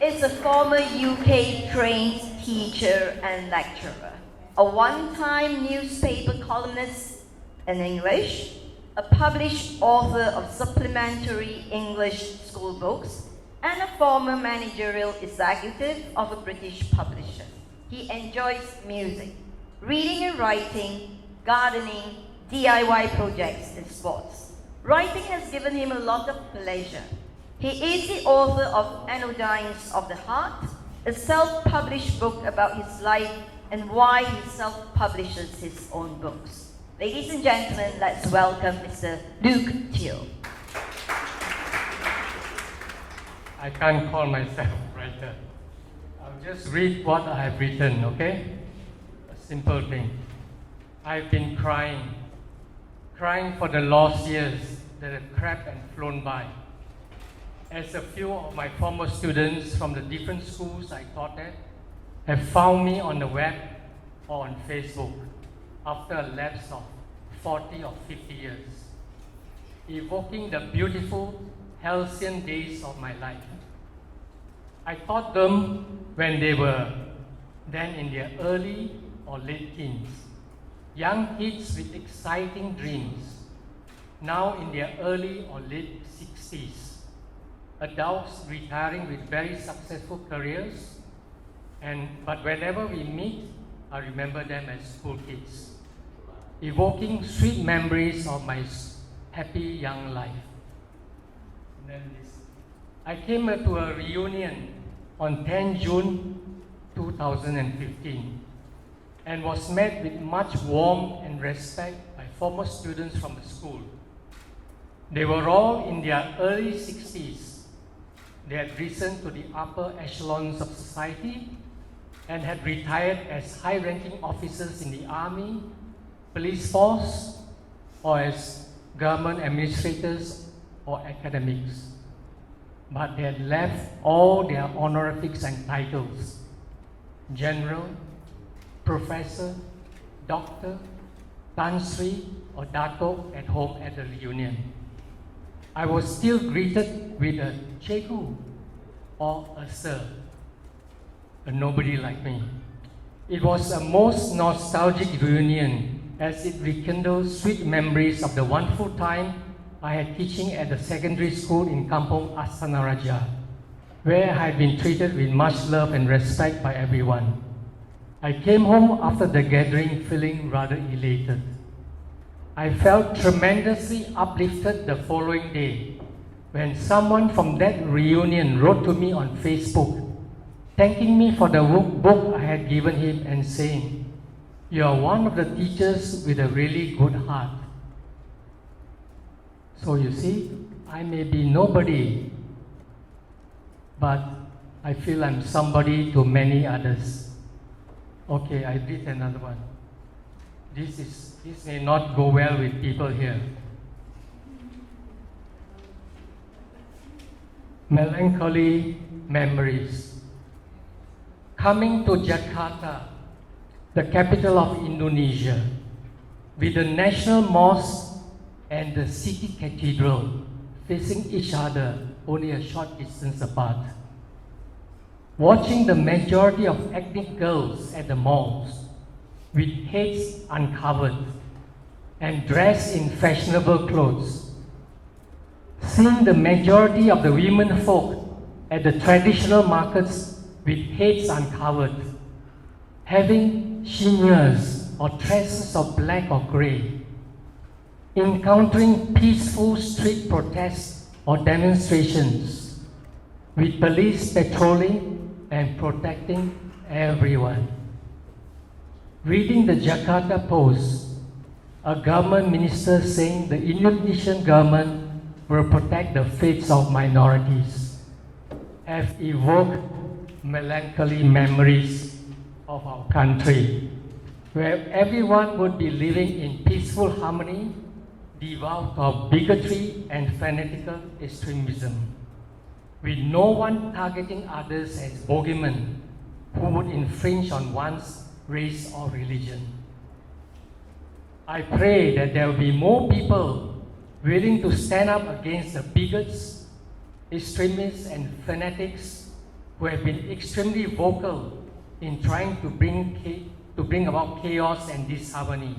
is a former UK-trained teacher and lecturer, a one-time newspaper columnist in English, a published author of supplementary English school books, and a former managerial executive of a British publisher. He enjoys music, reading and writing, gardening, DIY projects, and sports. Writing has given him a lot of pleasure. He is the author of Anodynes of the Heart, a self-published book about his life and why he self-publishes his own books. Ladies and gentlemen, let's welcome Mr. Luke Teoh. I can't call myself a writer. I'll just read what I have written, okay? A simple thing. I've been crying for the lost years that have crept and flown by. As a few of my former students from the different schools I taught at have found me on the web or on Facebook after a lapse of 40 or 50 years, evoking the beautiful, halcyon days of my life. I taught them when they were then in their early or late teens, young kids with exciting dreams, now in their early or late 60s, adults retiring with very successful careers, but whenever we meet, I remember them as school kids, evoking sweet memories of my happy young life. And then I came to a reunion on 10 June 2015 and was met with much warmth and respect by former students from the school. They were all in their early 60s. They had risen to the upper echelons of society and had retired as high-ranking officers in the army, police force, or as government administrators or academics. But they had left all their honorifics and titles: general, professor, doctor, Tan Sri, or Dato at home at the reunion. I was still greeted with a Cikgu or a sir, a nobody like me. It was a most nostalgic reunion as it rekindled sweet memories of the wonderful time I had teaching at the secondary school in Kampong Astana Raja, where I had been treated with much love and respect by everyone. I came home after the gathering feeling rather elated. I felt tremendously uplifted the following day when someone from that reunion wrote to me on Facebook, thanking me for the book I had given him and saying, "You are one of the teachers with a really good heart." So you see, I may be nobody, but I feel I'm somebody to many others. Okay, I read another one. This may not go well with people here. Melancholy memories. Coming to Jakarta, the capital of Indonesia, with the National Mosque and the city cathedral facing each other only a short distance apart. Watching the majority of ethnic girls at the malls with heads uncovered and dressed in fashionable clothes. Seeing the majority of the women folk at the traditional markets with heads uncovered, having chignons or tresses of black or grey. Encountering peaceful street protests or demonstrations with police patrolling and protecting everyone. Reading the Jakarta Post, a government minister saying the Indonesian government will protect the fates of minorities, have evoked melancholy memories of our country, where everyone would be living in peaceful harmony, devoid of bigotry and fanatical extremism, with no one targeting others as bogeymen who would infringe on one's race or religion. I pray that there will be more people willing to stand up against the bigots, extremists, and fanatics who have been extremely vocal in trying to bring about chaos and disharmony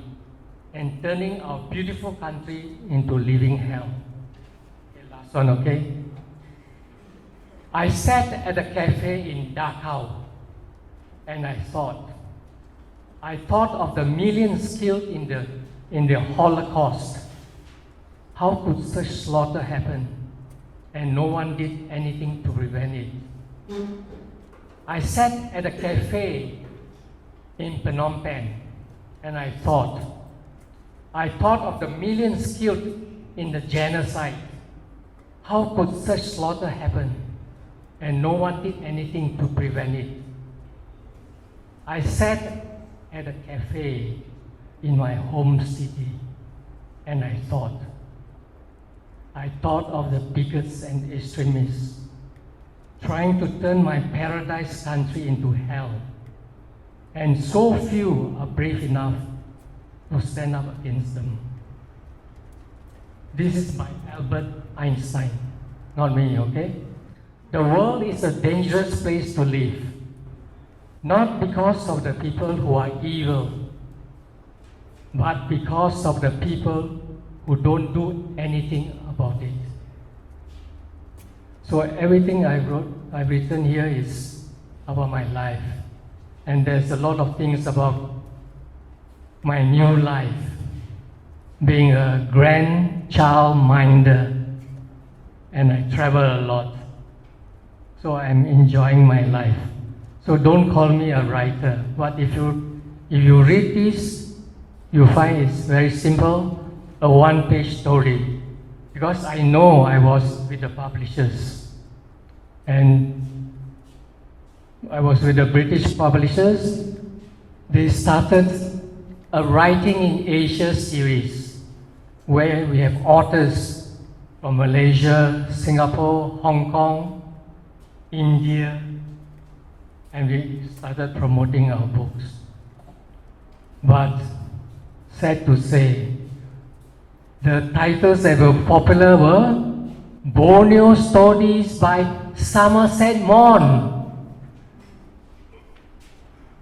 and turning our beautiful country into living hell. Okay, last one, okay? I sat at a cafe in Dachau and I thought of the millions killed in the Holocaust. How could such slaughter happen and no one did anything to prevent it? I sat at a cafe in Phnom Penh and I thought of the millions killed in the genocide. How could such slaughter happen and no one did anything to prevent it? I sat at a cafe in my home city and I thought of the bigots and extremists trying to turn my paradise country into hell, and so few are brave enough to stand up against them. This is by Albert Einstein, not me, okay? The world is a dangerous place to live, not because of the people who are evil, but because of the people who don't do anything about it. So everything I've written here is about my life. And there's a lot of things about my new life, being a grandchild minder, and I travel a lot. So I'm enjoying my life. So don't call me a writer, but if you read this, you find it's very simple, a one-page story. Because I know I was with the publishers. And I was with the British publishers. They started a Writing in Asia series where we have authors from Malaysia, Singapore, Hong Kong, India, and we started promoting our books. But sad to say, the titles that were popular were Borneo Stories by Somerset Maugham,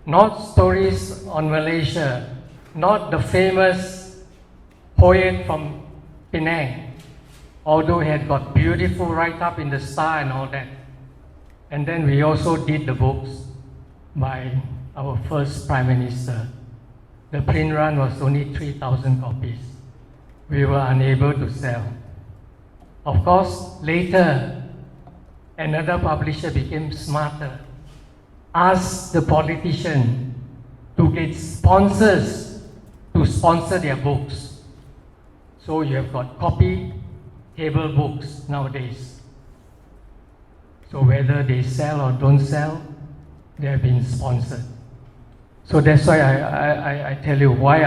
not stories on Malaysia, not the famous poet from Penang, although he had got beautiful write-up in the Star and all that. And then we also did the books by our first Prime Minister. The print run was only 3,000 copies. We were unable to sell. Of course, later, another publisher became smarter, asked the politician to get sponsors to sponsor their books. So you have got copy table books nowadays. So whether they sell or don't sell, they have been sponsored. So that's why I tell you why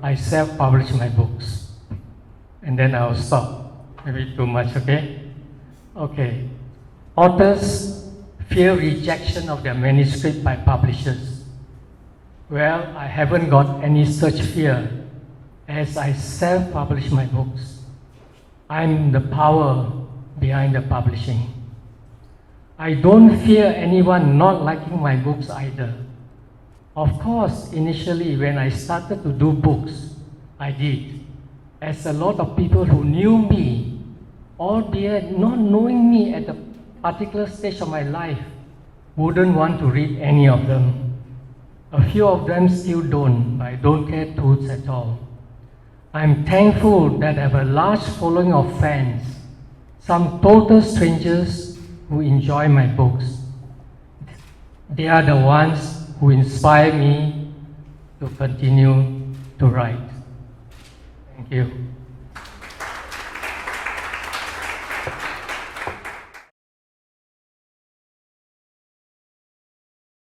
I self-publish my books. And then I'll stop. Maybe too much, okay? Okay. Authors fear rejection of their manuscript by publishers. Well, I haven't got any such fear as I self-publish my books. I'm the power behind the publishing. I don't fear anyone not liking my books either. Of course, initially when I started to do books, I did. As a lot of people who knew me, albeit not knowing me at a particular stage of my life, wouldn't want to read any of them. A few of them still don't, but I don't care toots at all. I'm thankful that I have a large following of fans, some total strangers who enjoy my books. They are the ones who inspire me to continue to write. Thank you.